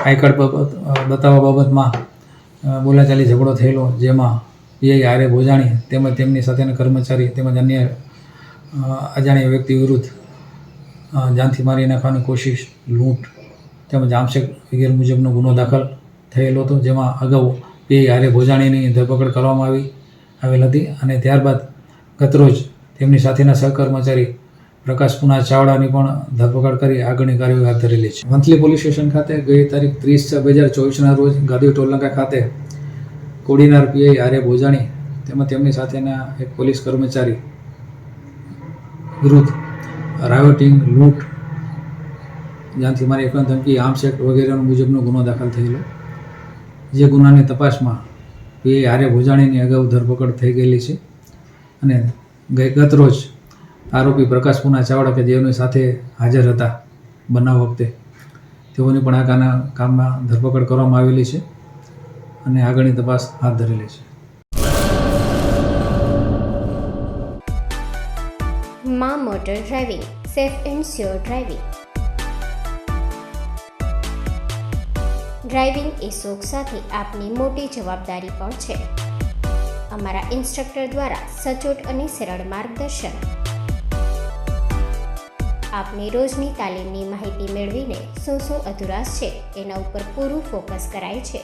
I card બતાવવા બાબતમાં બોલાચાલી ઝઘડો થયેલો, જેમાં પીઆઈ આર એ ભોજાણી તેમજ તેમની સાથેના કર્મચારી તેમજ અન્ય અજાણ્યા વ્યક્તિ વિરુદ્ધ જાનથી મારી નાખવાની કોશિશ, લૂંટ તેમજ આમશેક વગેરે મુજબનો ગુનો દાખલ થયેલો હતો, જેમાં અગાઉ પીઆઈ આર એ ભોજાણીની ધરપકડ કરવામાં આવેલ હતી અને ત્યારબાદ ગતરોજ તેમની સાથેના સહકર્મચારી પ્રકાશ પુના ચાવડાની પણ ધરપકડ કરી આગળની કાર્યવાહી હાથ ધરેલી છે. વંથલી પોલીસ સ્ટેશન ખાતે ગઈ તારીખ 30/6/2024ના રોજ ગાદી ટોલનાકા ખાતે કોડીનાર પીઆઈ આર એ ભોજાણી તેમજ તેમની સાથેના એક પોલીસ કર્મચારી વિરુદ્ધ રાયોટિંગ, લૂંટ, જાનથી મારી નાખવાની ધમકી, આર્મ્સ એક્ટ વગેરે મુજબનો ગુનો દાખલ થયેલો, જે ગુનાની તપાસમાં પીઆઈ આર એ ભોજાણીની અગાઉ ધરપકડ થઈ ગયેલી છે અને ગત રોજ આરોપી પ્રકાશ પુના ચાવડા કે જેઓની સાથે હાજર હતા બનાવ વખતે, તેઓની પણ આ કામમાં ધરપકડ કરવામાં આવેલી છે અને આગળની તપાસ હાથ ધરેલી છે. માં motor driving, safe and sure driving. Driving એ શોખ સાથે આપની મોટી જવાબદારી પણ છે. અમારા ઇન્સ્ટ્રક્ટર દ્વારા સચોટ અને સરળ માર્ગદર્શન. આપની રોજની તાલીમની માહિતી મેળવીને શું અધુરાશ છે એના ઉપર પૂરું ફોકસ કરાય છે.